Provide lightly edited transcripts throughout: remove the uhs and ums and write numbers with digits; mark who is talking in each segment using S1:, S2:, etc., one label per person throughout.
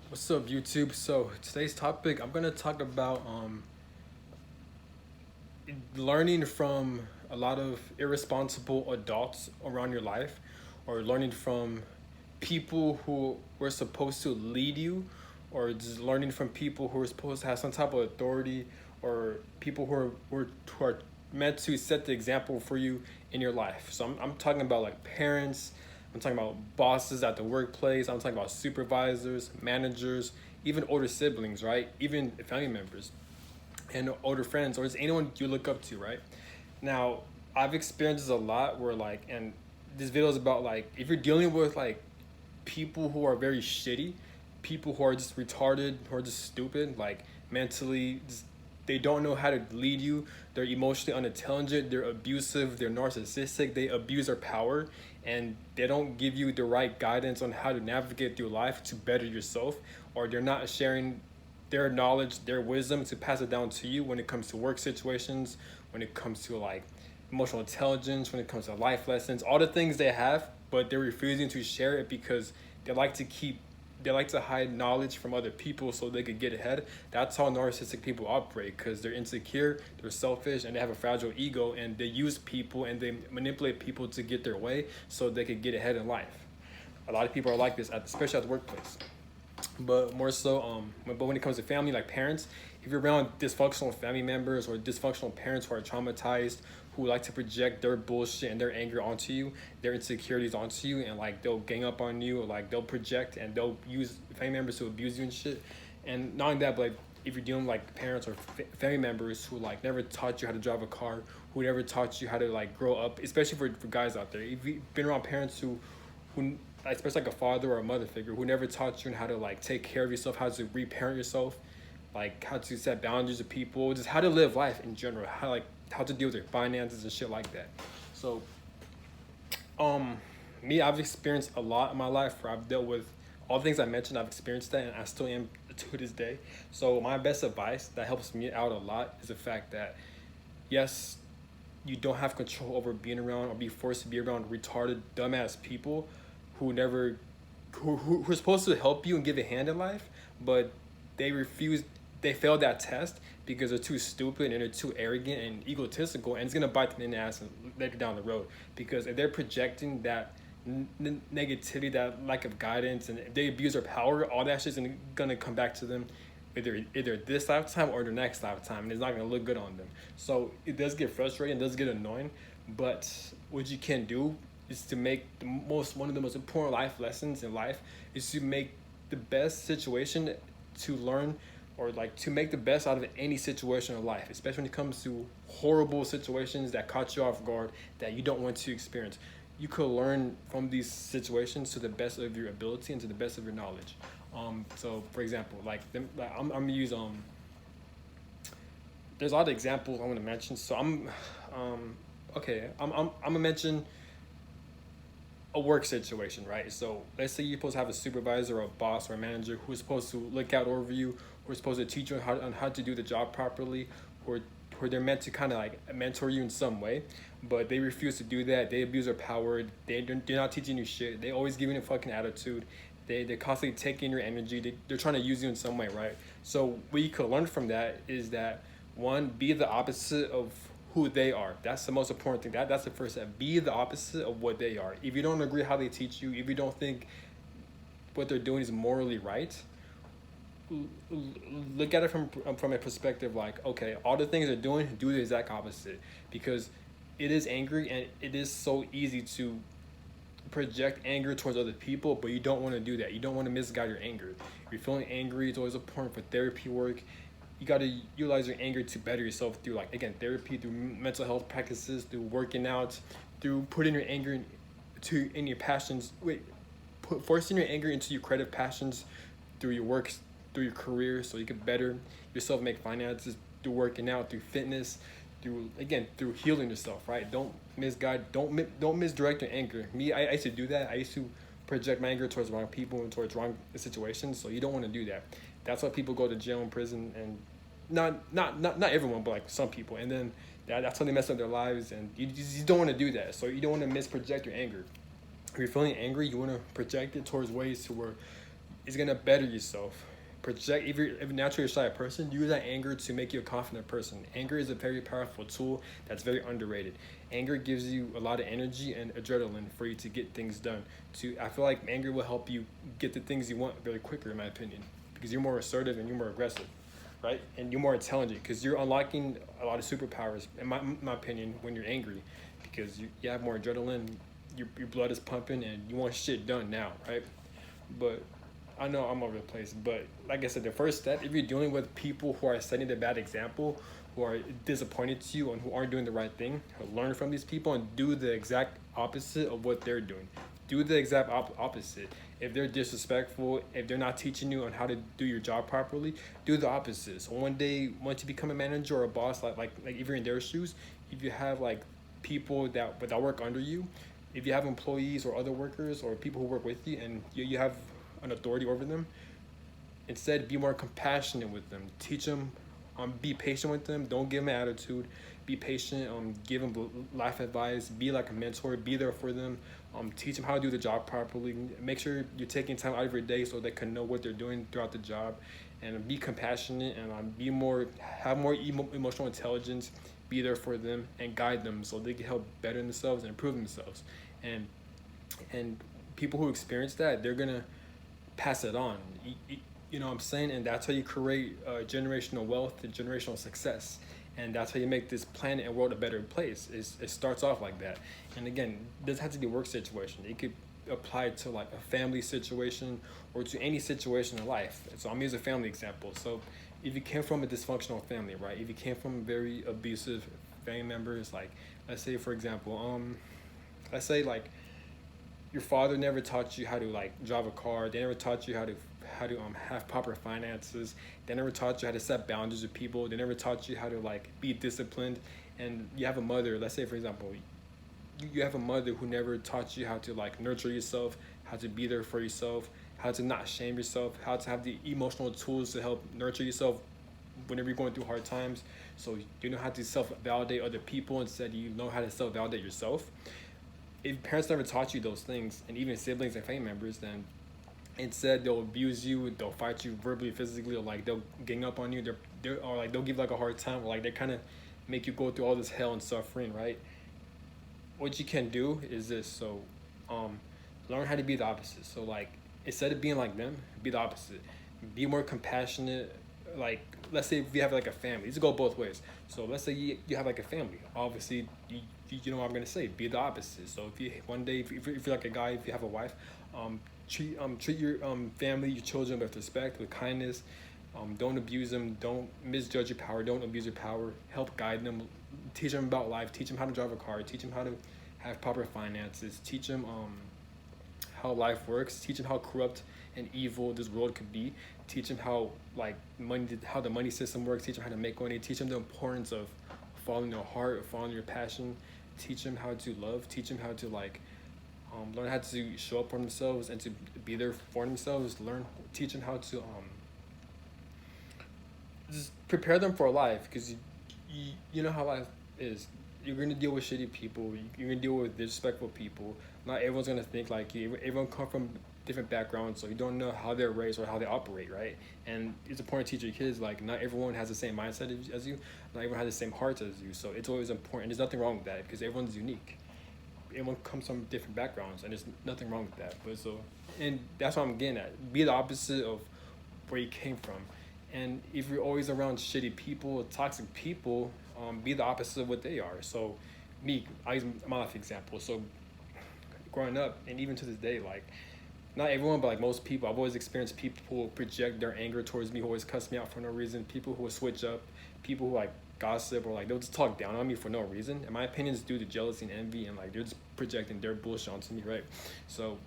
S1: What's up, YouTube? So today's topic, I'm gonna talk about learning from a lot of irresponsible adults around your life, or learning from people who were supposed to lead you, or just learning from people who are supposed to have some type of authority, or people who are meant to set the example for you in your life. So I'm talking about like parents. I'm talking about bosses at the workplace. I'm talking about supervisors, managers, even older siblings, right? Even family members and older friends, or just anyone you look up to, right? Now, I've experienced this a lot where like, and this video is about like, if you're dealing with like people who are very shitty, people who are just retarded, who are just stupid, like mentally, just, they don't know how to lead you. They're emotionally unintelligent. They're abusive. They're narcissistic. They abuse their power, and they don't give you the right guidance on how to navigate through life to better yourself, or they're not sharing their knowledge, their wisdom to pass it down to you when it comes to work situations, when it comes to like emotional intelligence, when it comes to life lessons, all the things they have, but they're refusing to share it because they like to keep they like to hide knowledge from other people so they could get ahead. That's how narcissistic people operate, because they're insecure, they're selfish, and they have a fragile ego, and they use people and they manipulate people to get their way so they could get ahead in life. A lot of people are like this, especially at the workplace. But more so, but when it comes to family, like parents, if you're around dysfunctional family members or dysfunctional parents who are traumatized, who like to project their bullshit and their anger onto you, their insecurities onto you, and like they'll gang up on you, or like they'll project and they'll use family members to abuse you and shit. And not only that, but like if you're dealing with like parents or family members who like never taught you how to drive a car, who never taught you how to like grow up, especially for guys out there. If you've been around parents who especially like a father or a mother figure who never taught you how to like take care of yourself, how to reparent yourself, like how to set boundaries with people, just how to live life in general, how to deal with your finances and shit like that. So um me, I've experienced a lot in my life where I've dealt with all the things I mentioned. I've experienced that, and I still am to this day. So my best advice that helps me out a lot is the fact that yes, you don't have control over being around or be forced to be around retarded, dumbass people who never, who are supposed to help you and give a hand in life, but they refuse. They failed that test because they're too stupid and they're too arrogant and egotistical, and it's gonna bite them in the ass and later down the road. Because if they're projecting that negativity, that lack of guidance, and if they abuse their power, all that shit's gonna come back to them either this lifetime or the next lifetime, and it's not gonna look good on them. So it does get frustrating, it does get annoying, but what you can do is to make one of the most important life lessons in life is to make the best situation to learn, or like to make the best out of any situation in life, especially when it comes to horrible situations that caught you off guard that you don't want to experience. You could learn from these situations to the best of your ability and to the best of your knowledge. So for example, like I'm gonna use there's a lot of examples I'm gonna mention. So I'm gonna mention a work situation, right? So let's say you're supposed to have a supervisor or a boss or a manager who's supposed to look out over you, who's supposed to teach you on how to do the job properly, or where they're meant to kind of like mentor you in some way, but they refuse to do that. They abuse their power. They're not teaching you shit. They always giving you a fucking attitude. They're constantly taking your energy. They're trying to use you in some way, right? So what you could learn from that is that, one, be the opposite of who they are. That's the most important thing. That's the first step. Be the opposite of what they are. If you don't agree how they teach you, if you don't think what they're doing is morally right, look at it from a perspective like, okay, all the things they're doing, do the exact opposite, because it is angry and it is so easy to project anger towards other people, but you don't want to do that. You don't want to misguide your anger. If you're feeling angry, it's always important for therapy work. You got to utilize your anger to better yourself through, like, again, therapy, through mental health practices, through working out, through putting your anger in your passions. Forcing your anger into your creative passions through your work, through your career, so you can better yourself, make finances, through working out, through fitness, through healing yourself, right? Don't misguide, don't misdirect your anger. Me, I used to do that. I used to project my anger towards wrong people and towards wrong situations. So you don't want to do that. That's why people go to jail and prison, and not everyone, but like some people. And then that's how they mess up their lives, and you don't want to do that. So you don't want to misproject your anger. If you're feeling angry, you want to project it towards ways to where is gonna better yourself. Project if you're naturally a shy person, use that anger to make you a confident person. Anger is a very powerful tool that's very underrated. Anger gives you a lot of energy and adrenaline for you to get things done. I feel like anger will help you get the things you want very quicker, in my opinion, because you're more assertive and you're more aggressive, right? And you're more intelligent because you're unlocking a lot of superpowers, in my opinion, when you're angry, because you have more adrenaline, your blood is pumping, and you want shit done now, right? But I know I'm over the place, but like I said, the first step, if you're dealing with people who are setting the bad example, who are disappointed to you and who aren't doing the right thing, learn from these people and do the exact opposite of what they're doing. Do the exact opposite. If they're disrespectful, if they're not teaching you on how to do your job properly, do the opposite. So one day, once you become a manager or a boss, like if you're in their shoes, if you have like people that work under you, if you have employees or other workers or people who work with you, and you have an authority over them, instead be more compassionate with them. Teach them, be patient with them. Don't give them an attitude. Be patient. Give them life advice. Be like a mentor. Be there for them. Teach them how to do the job properly. Make sure you're taking time out of your day so they can know what they're doing throughout the job, and be compassionate and have more emotional intelligence. Be there for them and guide them so they can help better themselves and improve themselves. And people who experience that, they're gonna pass it on. You know what I'm saying? And that's how you create generational wealth and generational success. And that's how you make this planet and world a better place. It starts off like that. And again, it doesn't have to be a work situation. It could apply to like a family situation or to any situation in life. So I'm using a family example. So if you came from a dysfunctional family, right? If you came from very abusive family members, like let's say for example, let's say like your father never taught you how to like drive a car. They never taught you how to have proper finances. They never taught you how to set boundaries with people. They never taught you how to like be disciplined. And you have a mother, let's say for example, you have a mother who never taught you how to like nurture yourself, how to be there for yourself, how to not shame yourself, how to have the emotional tools to help nurture yourself whenever you're going through hard times. So you know how to self-validate other people instead you know how to self-validate yourself. If parents never taught you those things, and even siblings and family members, then instead they'll abuse you, they'll fight you verbally, physically, or like they'll gang up on you, or like they'll give like a hard time, or like they kind of make you go through all this hell and suffering, right? What you can do is this. So learn how to be the opposite. So like instead of being like them, be the opposite. Be more compassionate. Like let's say if you have like a family, this go both ways. So let's say you have like a family, obviously you know what I'm gonna say, be the opposite. So if you one day if you're like a guy, if you have a wife, treat your family, your children with respect, with kindness. Don't abuse them. Don't misjudge your power. Don't abuse your power. Help guide them. Teach them about life. Teach them how to drive a car. Teach them how to have proper finances. Teach them how life works. Teach them how corrupt and evil this world could be. Teach them how how the money system works. Teach them how to make money. Teach them the importance of following your heart, following your passion. Teach them how to love. Teach them how to learn how to show up for themselves and to be there for themselves. Teach them how to just prepare them for life, because you know how life is. You're gonna deal with shitty people. You're gonna deal with disrespectful people. Not everyone's gonna think like you. Everyone come from different backgrounds, so you don't know how they're raised or how they operate, right? And it's important to teach your kids like not everyone has the same mindset as you. Not everyone has the same heart as you. So it's always important. There's nothing wrong with that because everyone's unique. Everyone comes from different backgrounds, and there's nothing wrong with that. And that's what I'm getting at. Be the opposite of where you came from. And if you're always around shitty people, toxic people, be the opposite of what they are. So I use my life example. So growing up, and even to this day, like not everyone, but like most people, I've always experienced people who project their anger towards me, who always cuss me out for no reason, people who will switch up, people who like gossip, or like they'll just talk down on me for no reason. In my opinion, it's due to jealousy and envy, and like they're just projecting their bullshit onto me, right? So,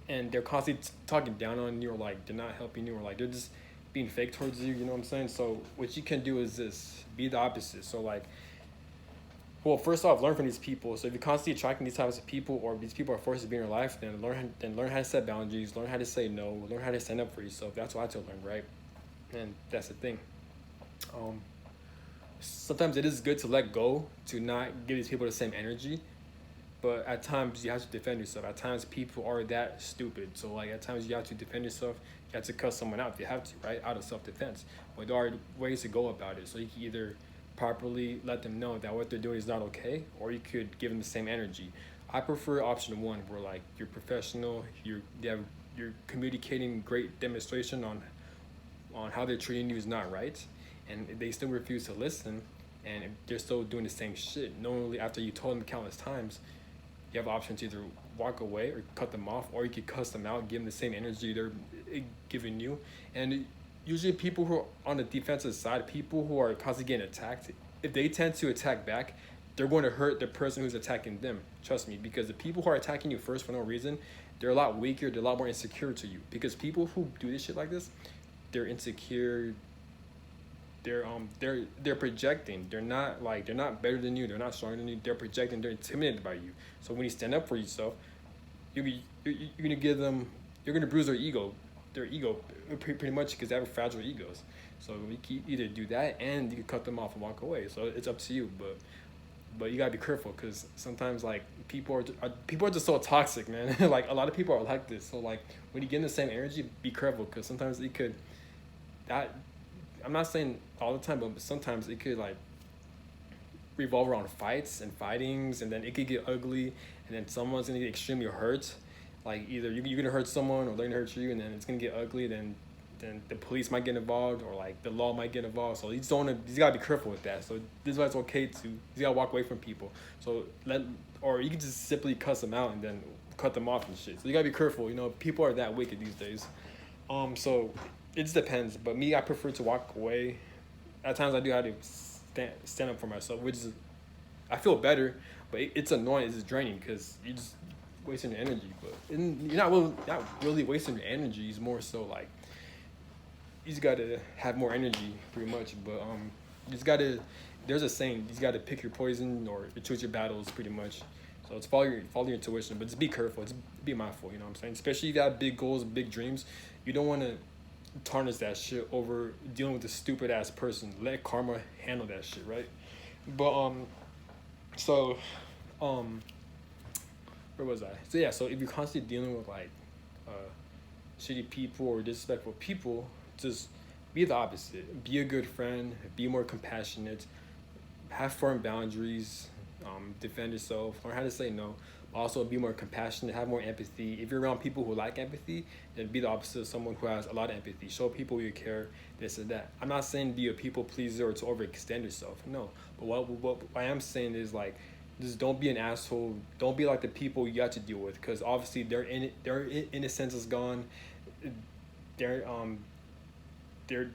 S1: and they're constantly talking down on you, or like they're not helping you, or like they're just being fake towards you, you know what I'm saying? So what you can do is this, be the opposite. So like, well, first off, learn from these people. So if you're constantly attracting these types of people, or these people are forced to be in your life, then learn how to set boundaries, learn how to say no, learn how to stand up for yourself. That's what I had to learn, right? And that's the thing. Sometimes it is good to let go, to not give these people the same energy, but at times you have to defend yourself. At times people are that stupid. So like at times you have to defend yourself. You have to cut someone out if you have to, right? Out of self defense. But there are ways to go about it. So you can either properly let them know that what they're doing is not okay, or you could give them the same energy. I prefer option one, where like you're professional, you're communicating great demonstration on how they're treating you is not right, and they still refuse to listen, and they're still doing the same shit. Normally, after you told them countless times, you have options to either walk away or cut them off, or you could cuss them out, give them the same energy they're giving you. And usually, people who are on the defensive side, people who are constantly getting attacked, if they tend to attack back, they're going to hurt the person who's attacking them. Trust me, because the people who are attacking you first for no reason, they're a lot weaker, they're a lot more insecure to you. Because people who do this shit like this, they're insecure, they're projecting. They're not better than you. They're not stronger than you. They're projecting. They're intimidated by you. So when you stand up for yourself, you're gonna give them. You're gonna bruise their ego, pretty much because they have fragile egos. So you can either do that and you can cut them off and walk away. So it's up to you, but you gotta be careful because sometimes like people are just so toxic, man. Like a lot of people are like this. So like when you get in the same energy, be careful because sometimes it could that I'm not saying all the time, but sometimes it could like revolve around fights and fightings, and then it could get ugly, and then someone's gonna get extremely hurt. Like either you're gonna hurt someone or they're gonna hurt you, and then it's gonna get ugly. Then the police might get involved, or like the law might get involved. So you just don't wanna, you gotta be careful with that. So this is why it's okay to, you gotta walk away from people. So or you can just simply cuss them out and then cut them off and shit. So you gotta be careful. You know, people are that wicked these days. So it just depends. But me, I prefer to walk away. At times I do have to stand up for myself, which is, I feel better, but it's annoying. It's draining because you're just wasting your energy. But you're not really wasting your energy. It's more so like you just gotta have more energy, pretty much. But you just gotta. There's a saying: you just gotta pick your poison or choose your battles, pretty much. So it's follow your intuition, but just be careful. Just be mindful. You know what I'm saying? Especially if you have big goals, big dreams. You don't want to tarnish that shit over dealing with a stupid ass person. Let karma handle that shit, right? But so where was I? So yeah, so if you're constantly dealing with like uh shitty people or disrespectful people, just be the opposite. Be a good friend, be more compassionate, have firm boundaries, defend yourself, learn how to say no. Also, be more compassionate, have more empathy. If you're around people who like empathy, then be the opposite of someone who has a lot of empathy. Show people you care, this and that. I'm not saying be a people pleaser or to overextend yourself. No, but what I am saying is like, just don't be an asshole. Don't be like the people you have to deal with, because obviously their innocence is gone. Their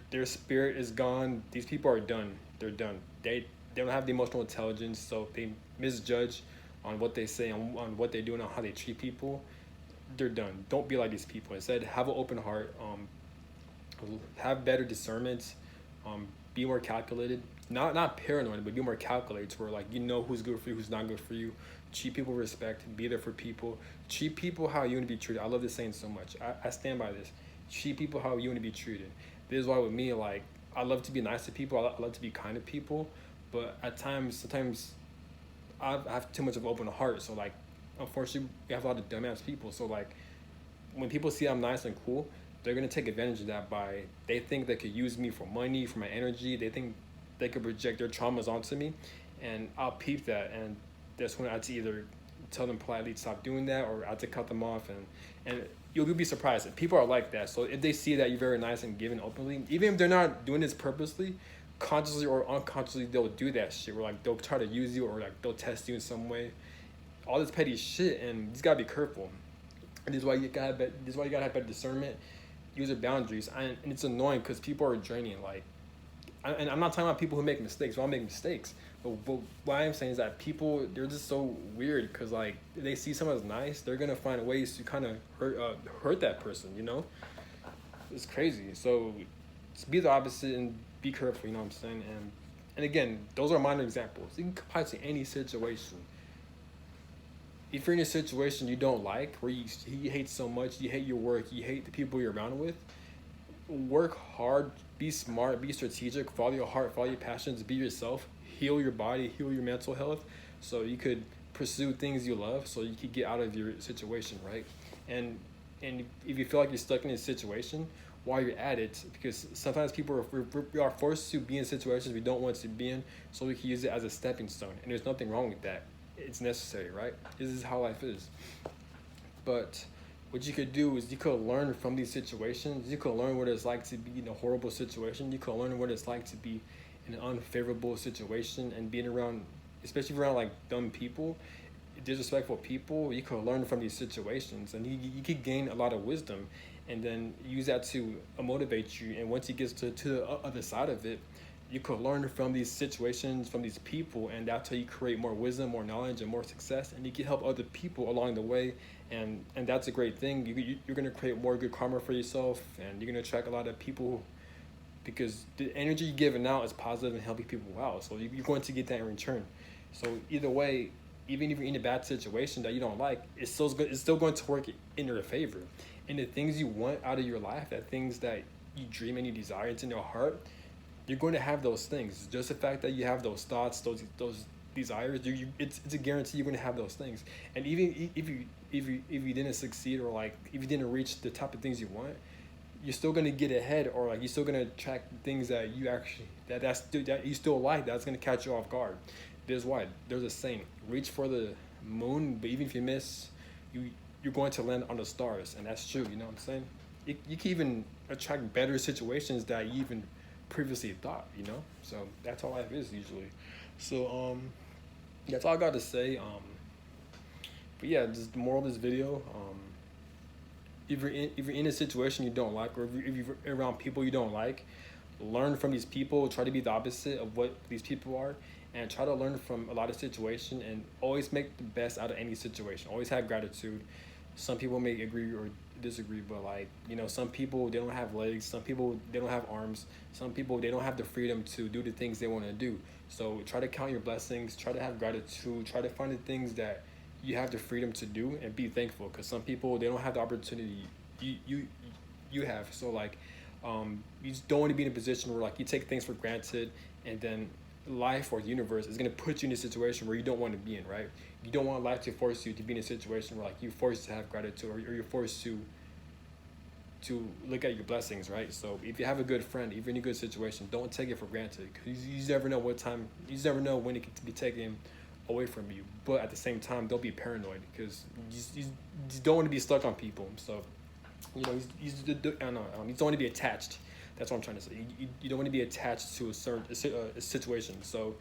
S1: their spirit is gone. These people are done. They're done. They don't have the emotional intelligence, so they misjudge on what they say, on what they do, and on how they treat people. They're done. Don't be like these people. Instead, have an open heart. Have better discernment. Be more calculated. Not paranoid, but be more calculated. To where like you know who's good for you, who's not good for you. Treat people with respect. Be there for people. Treat people how you want to be treated. I love this saying so much. I stand by this. Treat people how you want to be treated. This is why with me, like I love to be nice to people. I love to be kind to people, but at times, sometimes I have too much of an open heart. So like, unfortunately, we have a lot of dumbass people. So like, when people see I'm nice and cool, they're gonna take advantage of that by they think they could use me for money, for my energy. They think they could project their traumas onto me, and I'll peep that. And that's when I had to either tell them politely to stop doing that, or I had to cut them off. And you'll be surprised. And people are like that. So if they see that you're very nice and giving openly, even if they're not doing this purposely, consciously or unconsciously they'll do that shit. Where like they'll try to use you, or like they'll test you in some way. All this petty shit, and you just gotta be careful. And this is why you gotta have better discernment, use your boundaries. And it's annoying because people are draining. Like, and I'm not talking about people who make mistakes. We all make mistakes. But what I'm saying is that people, they're just so weird because like they see someone's nice, they're gonna find ways to kind of hurt that person. You know, it's crazy. So just be the opposite and be careful. You know what I'm saying? And again, those are minor examples. You can apply to any situation. If you're in a situation you don't like, where you hate so much, you hate your work, you hate the people you're around with, work hard, be smart, be strategic, follow your heart, follow your passions, be yourself, heal your body, heal your mental health, so you could pursue things you love so you can get out of your situation, right? And and if you feel like you're stuck in a situation while you're at it, because sometimes people we are forced to be in situations we don't want to be in, so we can use it as a stepping stone. And there's nothing wrong with that. It's necessary, right? This is how life is. But what you could do is you could learn from these situations. You could learn what it's like to be in a horrible situation. You could learn what it's like to be in an unfavorable situation and being around, especially around like dumb people, disrespectful people. You could learn from these situations, and you could gain a lot of wisdom, and then use that to motivate you. And once you get to the other side of it, you could learn from these situations, from these people, and that's how you create more wisdom, more knowledge, and more success. And you can help other people along the way, and that's a great thing. You're gonna create more good karma for yourself, and you're gonna attract a lot of people because the energy you're giving out is positive and helping people out. So you're going to get that in return. So either way, even if you're in a bad situation that you don't like, it's still good. It's still going to work in your favor. And the things you want out of your life, that things that you dream and you desire, it's in your heart, you're going to have those things. Just the fact that you have those thoughts, those desires, it's a guarantee you're going to have those things. And even if you didn't succeed, or like if you didn't reach the type of things you want, you're still going to get ahead, or like you're still going to attract things that you actually that you still like, that's going to catch you off guard. There's a saying: reach for the moon, but even if you miss, you're going to land on the stars. And that's true. You know what I'm saying? You can even attract better situations that you even previously thought, you know. So that's how life is usually. So that's all I got to say. But yeah, just the moral of this video, if you're in a situation you don't like, or if you're around people you don't like, learn from these people. Try to be the opposite of what these people are, and try to learn from a lot of situation, and always make the best out of any situation. Always have gratitude. Some people may agree or disagree, but like, you know, some people, they don't have legs, some people, they don't have arms, some people, they don't have the freedom to do the things they want to do. So try to count your blessings, try to have gratitude, try to find the things that you have the freedom to do, and be thankful, because some people, they don't have the opportunity you have. So like, you just don't want to be in a position where like you take things for granted, and then life or the universe is going to put you in a situation where you don't want to be in, right? You don't want life to force you to be in a situation where like you're forced to have gratitude, or you're forced to look at your blessings, right? So if you have a good friend, if you're in a good situation, don't take it for granted, because you never know you never know when it can be taken away from you. But at the same time, don't be paranoid, because you just don't want to be stuck on people. So, you know, you don't want to be attached. That's what I'm trying to say. You don't want to be attached to a certain a situation. So,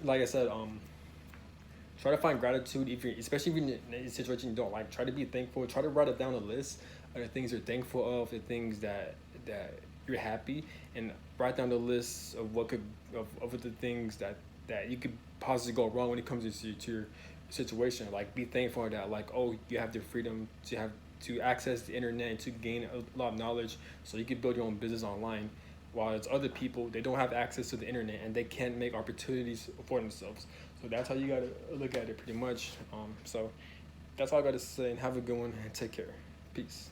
S1: like I said, try to find gratitude, especially if you're in a situation you don't like. Try to be thankful. Try to write it down a list of the things you're thankful of, the things that you're happy, and write down the list of of the things that you could possibly go wrong when it comes to your situation. Like, be thankful that, like, oh, you have the freedom to access the internet and to gain a lot of knowledge, so you can build your own business online. While it's other people, they don't have access to the internet and they can't make opportunities for themselves. So that's how you gotta look at it, pretty much. So that's all I gotta say, and have a good one, and take care. Peace.